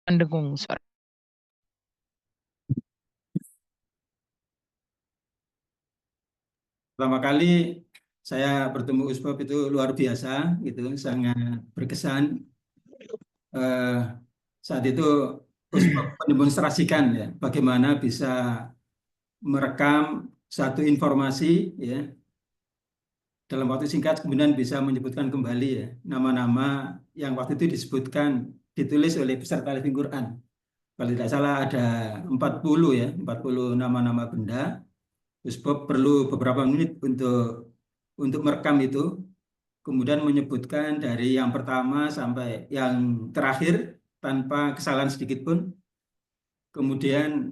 Pendukung suara. Pertama kali saya bertemu Usbab itu luar biasa, gitu, sangat berkesan. Eh, saat itu Usbab mendemonstrasikan ya bagaimana bisa merekam satu informasi ya dalam waktu singkat, kemudian bisa menyebutkan kembali ya nama-nama yang waktu itu disebutkan ditulis oleh peserta Living Quran. Kalau tidak salah ada 40 ya, 40 nama-nama benda. Usbab perlu beberapa menit untuk merekam itu, kemudian menyebutkan dari yang pertama sampai yang terakhir tanpa kesalahan sedikit pun, kemudian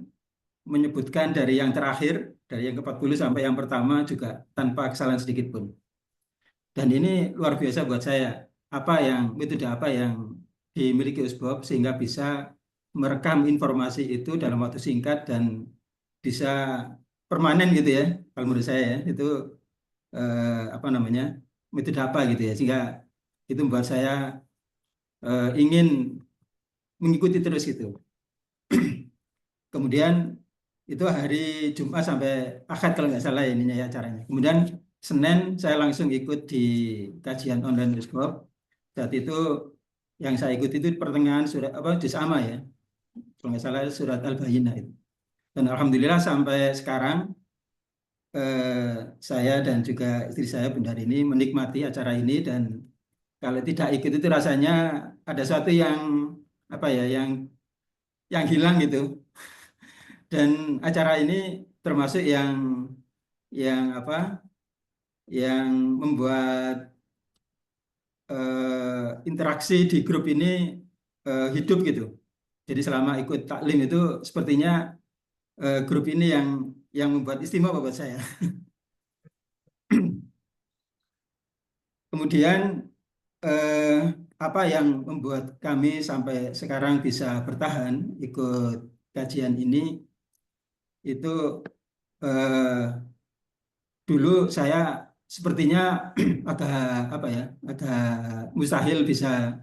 menyebutkan dari yang terakhir, dari yang ke-40 sampai yang pertama juga tanpa kesalahan sedikit pun. Dan ini luar biasa buat saya, metode apa yang dimiliki Usbab sehingga bisa merekam informasi itu dalam waktu singkat dan bisa permanen gitu ya. Kalau menurut saya ya, itu apa namanya, metode apa gitu ya, sehingga itu membuat saya ingin mengikuti terus gitu. Kemudian itu hari Jumat sampai Ahad kalau nggak salah ininya ya acaranya. Kemudian Senin saya langsung ikut di kajian online Usbab. Saat itu yang saya ikut itu pertengahan surat apa juz amma ya, kalau nggak salah surat Al-Bayyinah itu. Dan alhamdulillah sampai sekarang saya dan juga istri saya Bundar ini menikmati acara ini, dan kalau tidak ikut itu rasanya ada sesuatu yang apa ya, yang hilang gitu. Dan acara ini termasuk yang apa, yang membuat interaksi di grup ini hidup gitu. Jadi selama ikut taklim itu sepertinya grup ini yang membuat istimewa buat saya. Kemudian eh, apa yang membuat kami sampai sekarang bisa bertahan ikut kajian ini, itu eh, dulu saya sepertinya agak apa ya, agak mustahil bisa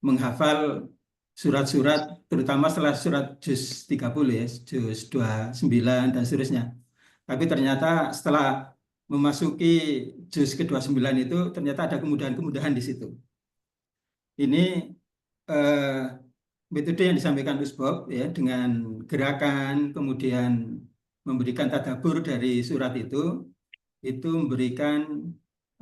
menghafal surat-surat, terutama setelah surat juz 30 ya, juz 29 dan seterusnya. Tapi ternyata setelah memasuki juz ke-29 itu ternyata ada kemudahan-kemudahan di situ. Ini eh, metode yang disampaikan Usbab ya, dengan gerakan kemudian memberikan tadabbur dari surat itu memberikan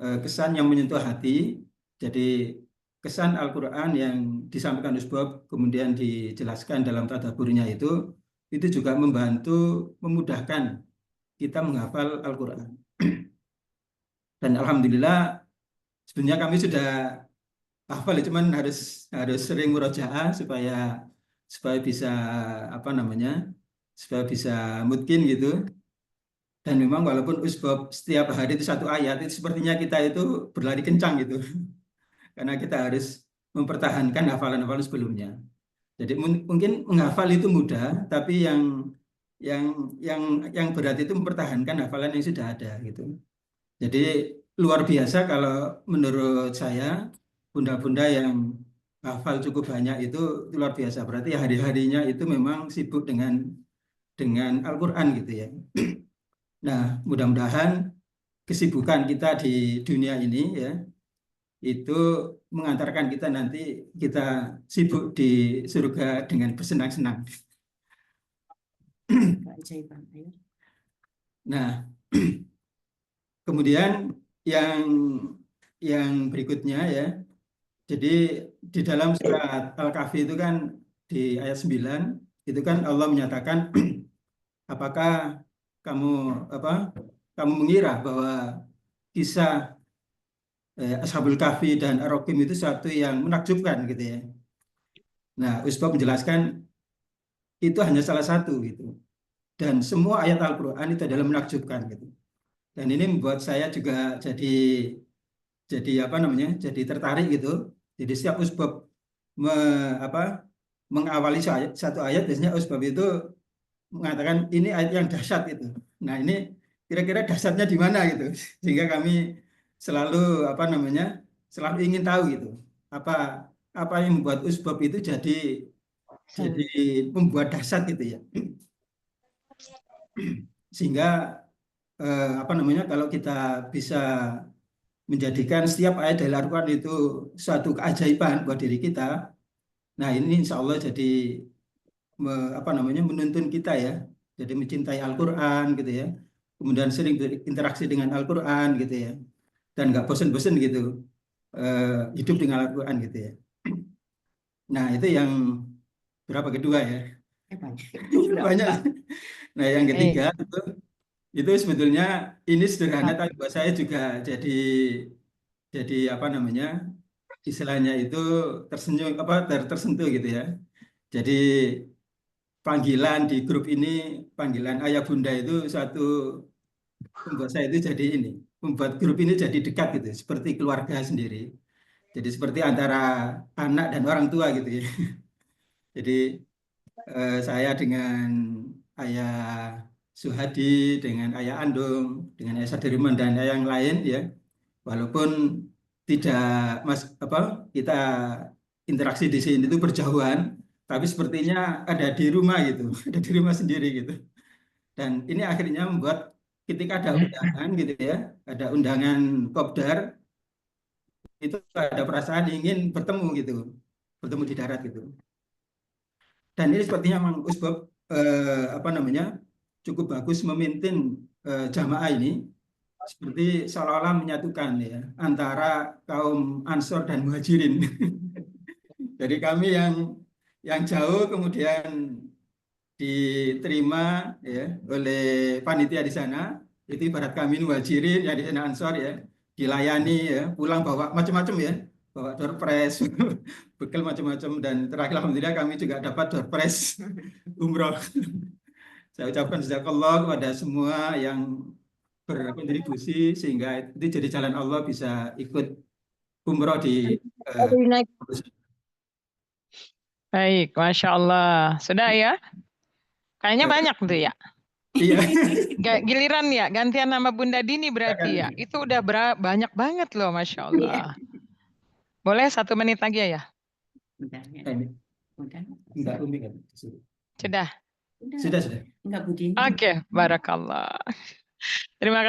kesan yang menyentuh hati. Jadi kesan Al-Quran yang disampaikan Usbab kemudian dijelaskan dalam tadabburnya itu juga membantu memudahkan kita menghafal Al-Quran. Dan alhamdulillah sebenarnya kami sudah hafal, cuman harus harus sering murojaah supaya supaya bisa apa namanya, supaya bisa mungkin gitu. Dan memang walaupun Usbab setiap hari itu satu ayat, itu sepertinya kita itu berlari kencang gitu. Karena kita harus mempertahankan hafalan-hafalan sebelumnya. Jadi mungkin menghafal itu mudah, tapi yang yang yang berat itu mempertahankan hafalan yang sudah ada gitu. Jadi luar biasa kalau menurut saya, bunda-bunda yang hafal cukup banyak itu luar biasa. Berarti hari-harinya itu memang sibuk dengan Al-Quran gitu ya. Nah, mudah-mudahan kesibukan kita di dunia ini ya itu mengantarkan kita nanti kita sibuk di surga dengan bersenang-senang. Nah, kemudian yang berikutnya ya. Jadi di dalam surat Al-Kahfi itu kan di ayat 9 itu kan Allah menyatakan apakah kamu apa kamu mengira bahwa kisah Ashabul Kahfi dan Ar-Raqqim itu satu yang menakjubkan gitu ya. Nah, Usbab menjelaskan itu hanya salah satu gitu. Dan semua ayat Al-Quran itu adalah menakjubkan gitu. Dan ini membuat saya juga jadi apa namanya, jadi tertarik gitu. Jadi setiap Usbab me, apa, mengawali satu ayat, biasanya Usbab itu mengatakan ini ayat yang dahsyat itu. Nah ini kira-kira dahsyatnya di mana gitu. Sehingga kami selalu apa namanya, selalu ingin tahu gitu. Apa apa yang membuat Usbab itu jadi jadi membuat dahsyat gitu ya. Sehingga apa namanya kalau kita bisa menjadikan setiap ayat dari Al-Quran itu suatu keajaiban buat diri kita, nah ini insya Allah jadi apa namanya menuntun kita ya, jadi mencintai Al-Quran gitu ya, kemudian sering berinteraksi dengan Al-Quran gitu ya, dan nggak bosen-bosen gitu hidup dengan Al-Quran gitu ya. Nah itu yang berapa kedua ya? Banyak. Nah yang ketiga Baik. itu sebetulnya ini sederhana tapi buat saya juga jadi apa namanya istilahnya itu tersenyum apa tersentuh gitu ya. Jadi panggilan di grup ini panggilan ayah bunda itu satu membuat saya itu jadi ini membuat grup ini jadi dekat gitu seperti keluarga sendiri. Jadi seperti antara anak dan orang tua gitu ya. Jadi saya dengan ayah Suhadi, dengan ayah Andung, dengan ayah Sadarman dan ayah yang lain ya, walaupun tidak mas apa kita interaksi di sini itu berjauhan, tapi sepertinya ada di rumah gitu, ada di rumah sendiri gitu. Dan ini akhirnya membuat ketika ada undangan gitu ya, ada undangan kopdar, itu ada perasaan ingin bertemu gitu, bertemu di darat gitu. Dan ini sepertinya Mang Usbab apa namanya cukup bagus memimpin jamaah ini seperti seolah-olah menyatukan ya antara kaum Ansor dan Muhajirin. Jadi kami yang jauh kemudian diterima ya oleh panitia di sana. Itu ibarat kami Muhajirin yang di sana Ansor ya dilayani ya pulang bawa macam-macam ya bawa door prize bekal macam-macam dan terakhir alhamdulillah kami juga dapat door prize umroh. Saya ucapkan jazakallah kepada semua yang berkontribusi sehingga itu jadi jalan Allah bisa ikut umroh di eh, Baik, Masya Allah. Sudah ya? Kayaknya eh, banyak tuh ya. iya. Giliran ya, gantian nama Bunda Dini berarti ya. Itu udah banyak banget loh, Masya Iya. Allah. Boleh 1 menit lagi ya? Udah ya. Ini Udah. enggak Umi kan? Sudah. Udah. Sudah. Enggak Budini. Oke, barakallah. Terima kasih.